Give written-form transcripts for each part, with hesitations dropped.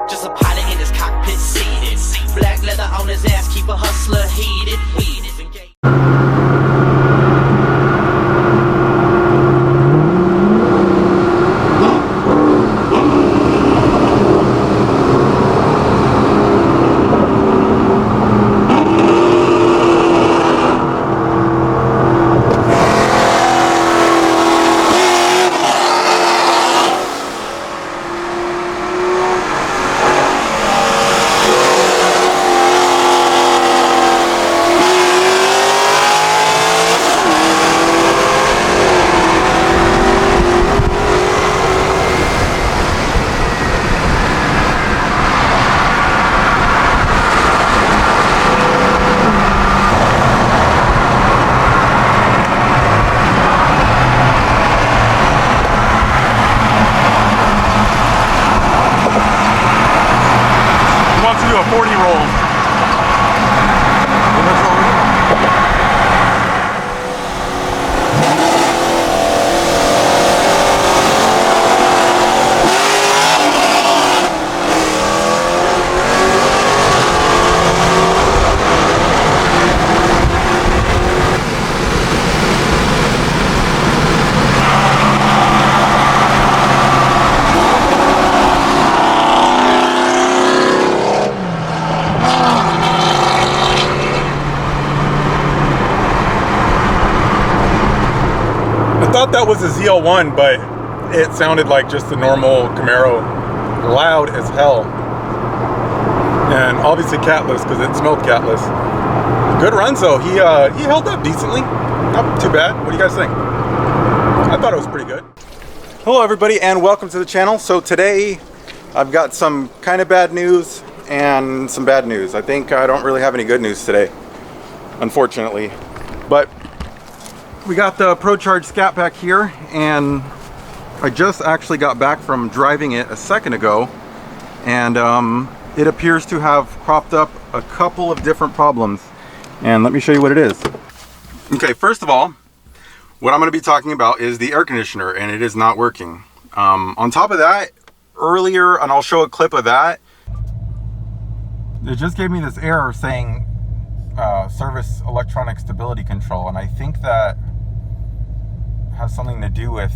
Just a pilot in his cockpit seated. Black leather on his ass, keep a hustler heated. Weed is engaged. That was a ZL1, but it sounded like just a normal Camaro, loud as hell, and obviously catless because it smelled catless. Good runs though. He held up decently, not too bad. What do you guys think? I thought it was pretty good. Hello everybody and welcome to the channel. So today I've got some kind of bad news and some bad news. I think I don't really have any good news today, unfortunately, but we got the ProCharge Scat back here, and I just actually got back from driving it a second ago, and it appears to have cropped up a couple of different problems, and let me show you what it is. Okay, first of all, what I'm going to be talking about is the air conditioner, and it is not working. On top of that, earlier, and I'll show a clip of that, it just gave me this error saying service electronic stability control, and I think that has something to do with,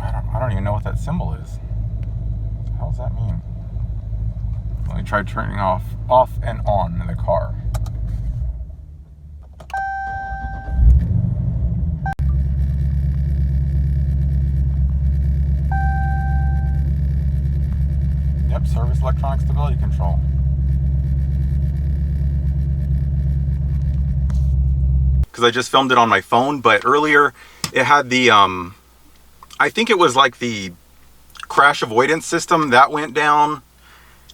I don't even know what that symbol is. What the hell does that mean? Let me try turning off and on in the car. Yep, service electronic stability control. Because I just filmed it on my phone, but earlier it had the I think it was like the crash avoidance system that went down,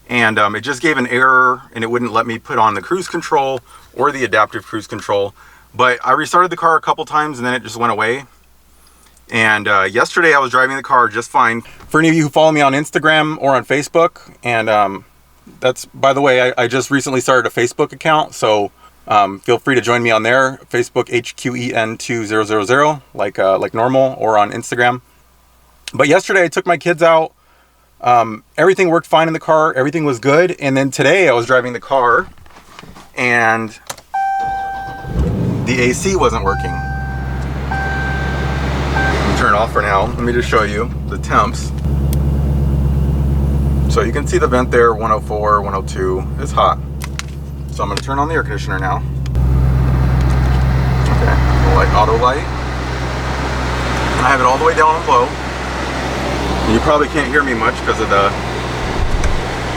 and it just gave an error and it wouldn't let me put on the cruise control or the adaptive cruise control. But I restarted the car a couple times and then it just went away. And yesterday I was driving the car just fine. For any of you who follow me on Instagram or on Facebook, and that's, by the way, I just recently started a Facebook account, so feel free to join me on there, Facebook HQEN2000, like normal, or on Instagram. But yesterday I took my kids out. Everything worked fine in the car. Everything was good. And then today I was driving the car and the AC wasn't working. Let me turn it off for now. Let me just show you the temps. So you can see the vent there, 104, 102. It's hot. So I'm going to turn on the air conditioner now. Okay, light, auto light. I have it all the way down and low. And you probably can't hear me much because of the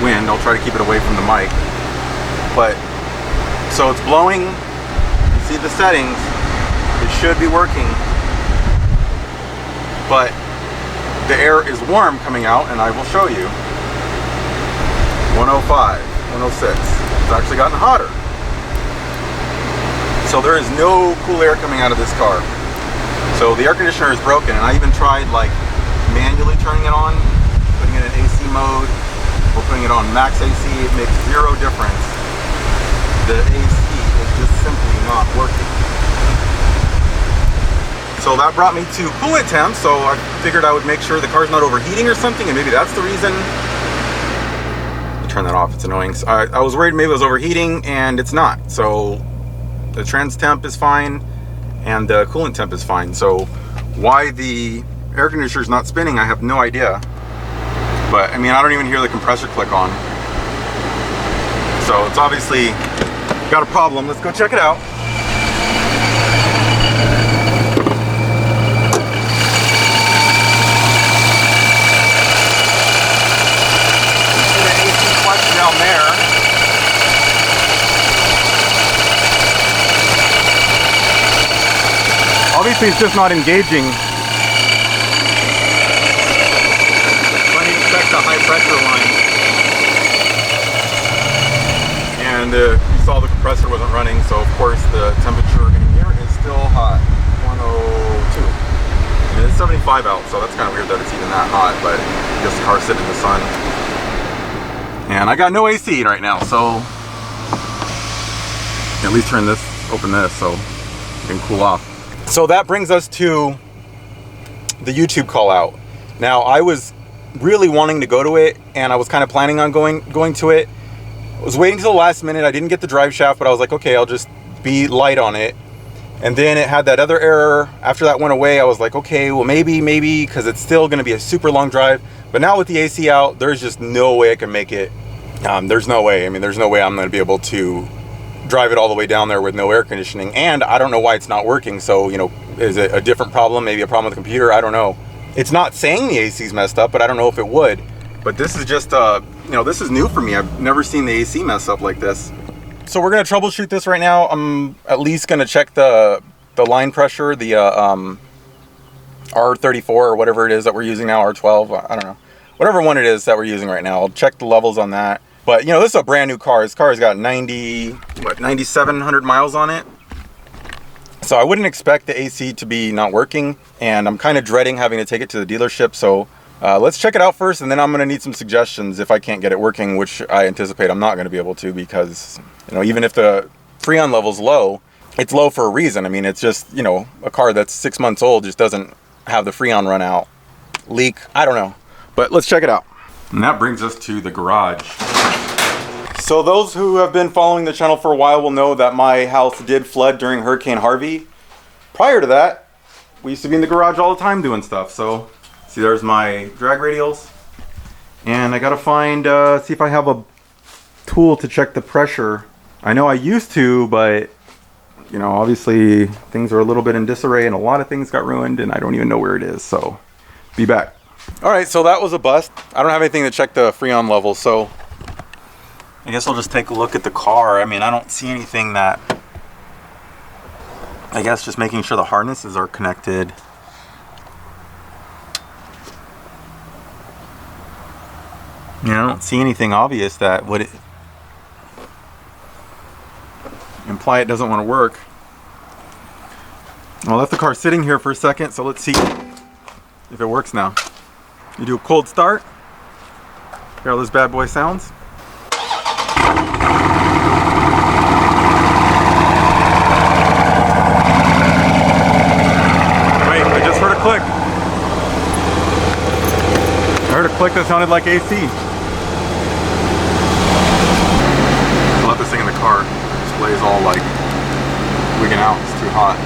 wind. I'll try to keep it away from the mic. But, so it's blowing. You see the settings. It should be working. But the air is warm coming out, and I will show you. 105, 106. It's actually gotten hotter. So there is no cool air coming out of this car. So the air conditioner is broken, and I even tried like manually turning it on, putting it in AC mode, or putting it on max AC. It makes zero difference. The AC is just simply not working. So So that brought me to coolant temp, so I figured I would make sure the car's not overheating or something, and maybe that's the reason. Turn that off, it's annoying. So I was worried maybe it was overheating, and it's not. So the trans temp is fine, and the coolant temp is fine. So why the air conditioner is not spinning, I have no idea. But I mean, I don't even hear the compressor click on. So it's obviously got a problem. Let's go check it out. Down there. Obviously it's just not engaging. So I need to check the high pressure line. And you saw the compressor wasn't running, so of course the temperature in here is still hot. 102. And it's 75 out, so that's kind of weird that it's even that hot, but I guess the car's sitting in the sun. And I got no AC right now, so at least open this so it can cool off. So that brings us to the YouTube call out. Now I was really wanting to go to it, and I was kind of planning on going to it. I was waiting till the last minute. I didn't get the drive shaft, but I was like, okay, I'll just be light on it. And then it had that other error. After that went away, I was like, okay, well maybe, because it's still gonna be a super long drive. But now with the AC out, there's just no way I can make it. There's no way. I mean, there's no way I'm going to be able to drive it all the way down there with no air conditioning. And I don't know why it's not working. So, you know, is it a different problem? Maybe a problem with the computer? I don't know. It's not saying the AC's messed up, but I don't know if it would. But this is just, you know, this is new for me. I've never seen the AC mess up like this. So we're going to troubleshoot this right now. I'm at least going to check the line pressure, the R34 or whatever it is that we're using now, R12, I don't know. Whatever one it is that we're using right now, I'll check the levels on that. But you know, this is a brand new car. This car has got 9,700 miles on it. So I wouldn't expect the AC to be not working, and I'm kind of dreading having to take it to the dealership. So let's check it out first, and then I'm gonna need some suggestions if I can't get it working, which I anticipate I'm not gonna be able to, because, you know, even if the Freon level's low, it's low for a reason. I mean, it's just, you know, a car that's 6 months old just doesn't have the Freon run out, leak, I don't know. But let's check it out. And that brings us to the garage. So those who have been following the channel for a while will know that my house did flood during Hurricane Harvey. Prior to that, we used to be in the garage all the time doing stuff. So, see, there's my drag radials. And I gotta find, see if I have a tool to check the pressure. I know I used to, but, you know, obviously things are a little bit in disarray and a lot of things got ruined and I don't even know where it is. So, be back. All right, so that was a bust. I don't have anything to check the Freon level, so I guess I'll just take a look at the car. I mean, I don't see anything that, I guess just making sure the harnesses are connected. You know, I don't see anything obvious that would imply it doesn't want to work. I'll let the car sitting here for a second, so let's see if it works now. You do a cold start. Hear how this bad boy sounds. Wait, I just heard a click. I heard a click that sounded like AC. I left this thing in the car. The display is all like wigging out. It's too hot.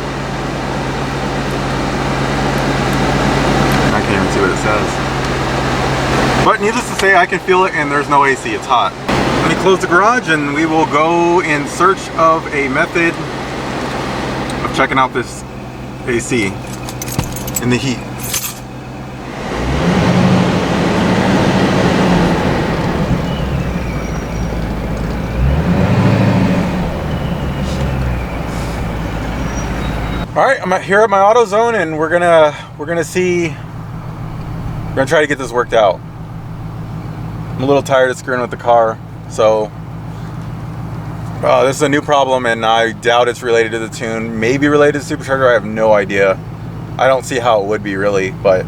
I can't even see what it says. But needless to say, I can feel it and there's no AC, it's hot. Let me close the garage and we will go in search of a method of checking out this AC in the heat. All right, I'm here at my AutoZone and we're gonna try to get this worked out. I'm a little tired of screwing with the car, so this is a new problem and I doubt it's related to the tune. Maybe related to supercharger, I have no idea. I don't see how it would be really, but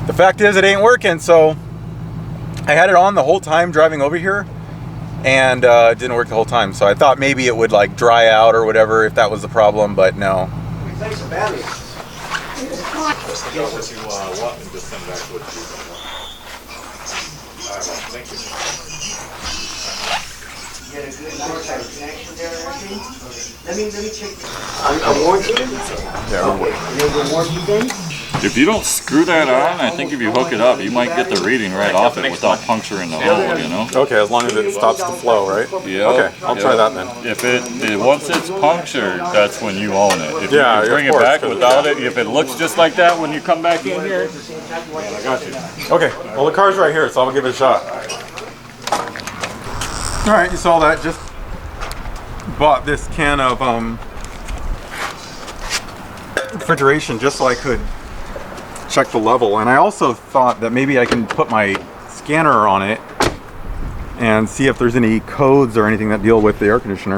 the fact is it ain't working. So I had it on the whole time driving over here and it didn't work the whole time. So I thought maybe it would like dry out or whatever if that was the problem, but no. find out what you want and just send back what you want. Thank you. You get a good nice connection there and everything? Let me check. A warranty? Yeah, okay. There's a warranty then? If you don't screw that on, I think if you hook it up, you might get the reading right off it without puncturing the hole, you know? Okay, as long as it stops the flow, right? Yeah. Okay, I'll try that then. If once it's punctured, that's when you own it. If Yeah, you bring of it course, back without it, if it looks just like that when you come back in here, I got you. Okay, well the car's right here, so I'll give it a shot. All right, you saw that. Just bought this can of refrigeration just so I could check the level, and I also thought that maybe I can put my scanner on it and see if there's any codes or anything that deal with the air conditioner.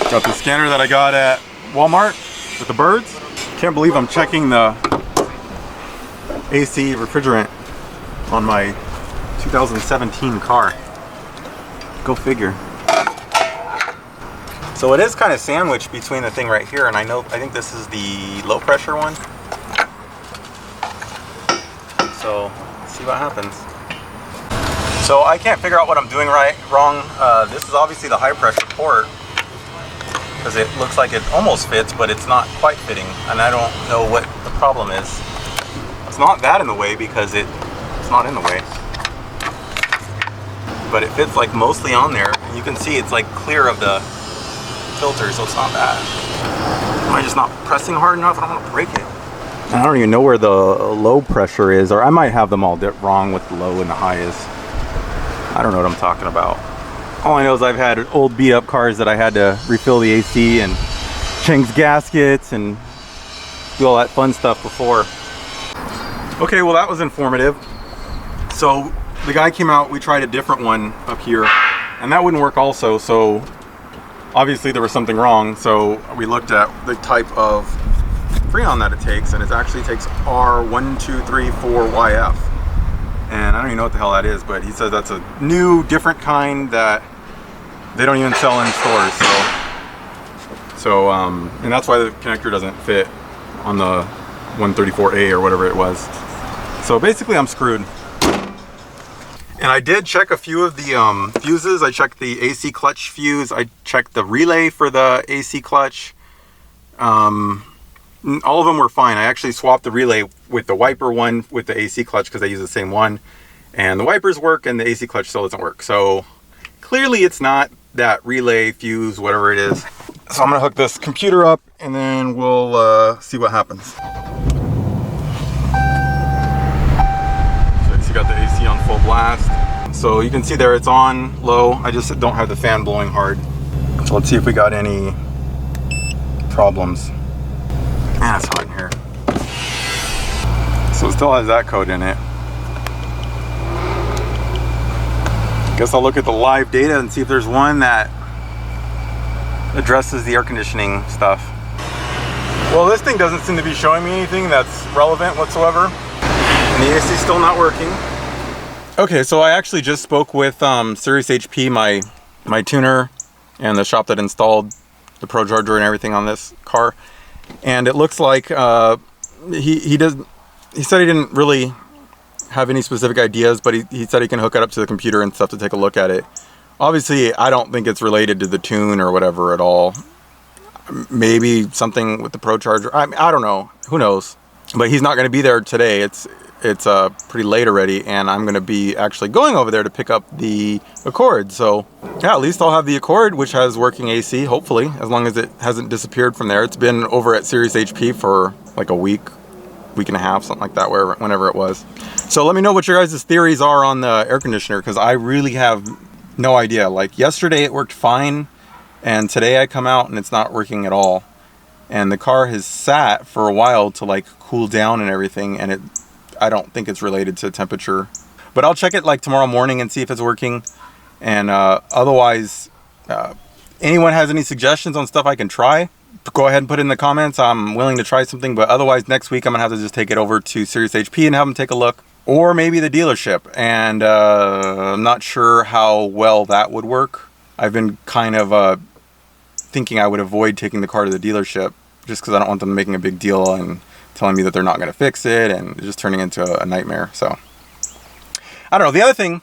Got the scanner that I got at Walmart with the birds. Can't believe I'm checking the AC refrigerant on my 2017 car. Go figure. So it is kind of sandwiched between the thing right here, and I think this is the low pressure one. So let's see what happens. So I can't figure out what I'm doing wrong. This is obviously the high pressure port, because it looks like it almost fits, but it's not quite fitting, and I don't know what the problem is. It's not that in the way because it's not in the way, but it fits like mostly on there, and you can see it's like clear of the filter, so it's not bad. Am I just not pressing hard enough? I don't want to break it. I don't even know where the low pressure is, or I might have them all wrong with the low and the high is. I don't know what I'm talking about. All I know is I've had old beat up cars that I had to refill the AC and change gaskets and do all that fun stuff before. Okay, well that was informative. So the guy came out, we tried a different one up here, and that wouldn't work also, so obviously there was something wrong. So we looked at the type of freon that it takes, and it actually takes R1234YF. And I don't even know what the hell that is, but he says that's a new, different kind that they don't even sell in stores. So and that's why the connector doesn't fit on the 134A or whatever it was. So basically I'm screwed. And I did check a few of the fuses. I checked the AC clutch fuse. I checked the relay for the AC clutch. All of them were fine. I actually swapped the relay with the wiper one with the AC clutch because they use the same one. And the wipers work and the AC clutch still doesn't work. So clearly it's not that relay, fuse, whatever it is. So I'm gonna hook this computer up and then we'll see what happens. So you got the AC on full blast. So you can see there it's on low. I just don't have the fan blowing hard. So let's see if we got any problems. Man, it's hot in here. So it still has that code in it. Guess I'll look at the live data and see if there's one that addresses the air conditioning stuff. Well, this thing doesn't seem to be showing me anything that's relevant whatsoever. And the AC is still not working. Okay, so I actually just spoke with Sirius HP, my tuner, and the shop that installed the Pro Charger and everything on this car. And it looks like he said he didn't really have any specific ideas, but he said he can hook it up to the computer and stuff to take a look at it. Obviously, I don't think it's related to the tune or whatever at all. Maybe something with the Pro Charger. I don't know. Who knows? But he's not going to be there today. It's pretty late already, and I'm going to be actually going over there to pick up the Accord. So yeah, at least I'll have the Accord, which has working AC, hopefully, as long as it hasn't disappeared from there. It's been over at Sirius HP for like a week and a half, something like that, whenever it was. So let me know what your guys' theories are on the air conditioner, because I really have no idea. Like yesterday it worked fine, and today I come out and it's not working at all. And the car has sat for a while to like cool down and everything, and I don't think it's related to temperature. But I'll check it like tomorrow morning and see if it's working. And otherwise, anyone has any suggestions on stuff I can try, go ahead and put it in the comments. I'm willing to try something, but otherwise next week I'm gonna have to just take it over to Sirius HP and have them take a look, or maybe the dealership. And I'm not sure how well that would work. I've been kind of thinking I would avoid taking the car to the dealership just because I don't want them making a big deal and telling me that they're not going to fix it, and it's just turning into a nightmare. So I don't know. The other thing,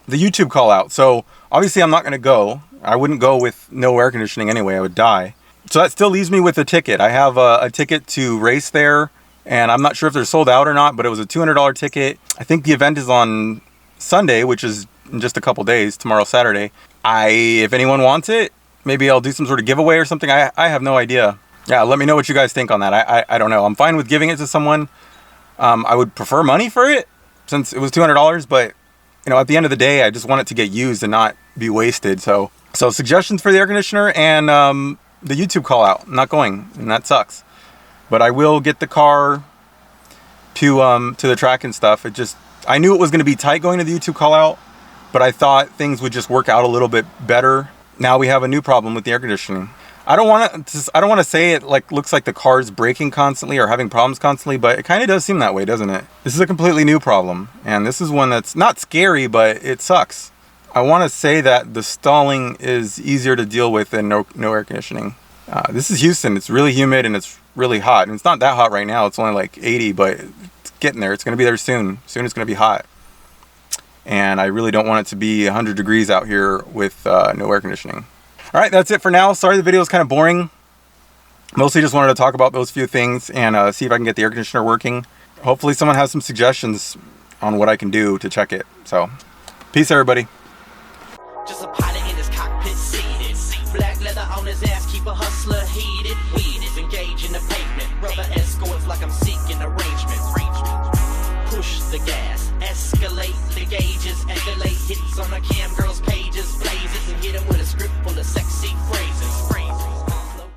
the YouTube call out. So obviously I'm not going to go. I wouldn't go with no air conditioning anyway. I would die. So that still leaves me with a ticket. I have a ticket to race there, and I'm not sure if they're sold out or not, but it was a $200 ticket. I think the event is on Sunday, which is in just a couple days, tomorrow, Saturday. If anyone wants it, maybe I'll do some sort of giveaway or something. I have no idea. Yeah, let me know what you guys think on that. I don't know. I'm fine with giving it to someone. I would prefer money for it since it was $200, but you know, at the end of the day, I just want it to get used and not be wasted. So suggestions for the air conditioner and the YouTube call out. I'm not going, and that sucks. But I will get the car to the track and stuff. I knew it was going to be tight going to the YouTube call out, but I thought things would just work out a little bit better. Now we have a new problem with the air conditioning. I don't want to say it like looks like the car's breaking constantly or having problems constantly, but it kind of does seem that way, doesn't it? This is a completely new problem, and this is one that's not scary, but it sucks. I want to say that the stalling is easier to deal with than no air conditioning. This is Houston. It's really humid and it's really hot, and it's not that hot right now. It's only like 80, but it's getting there. It's going to be there soon. Soon it's going to be hot, and I really don't want it to be 100 degrees out here with no air conditioning. All right, that's it for now. Sorry the video is kind of boring. Mostly just wanted to talk about those few things and see if I can get the air conditioner working. Hopefully someone has some suggestions on what I can do to check it. So, peace everybody. Just a pilot in his cockpit seated. Black leather on his ass, keep a hustler heated. Weed is engaged in the pavement. Rubber escorts like I'm seeking arrangement. Push the gas, escalate the gauges, escalate hits on the cam.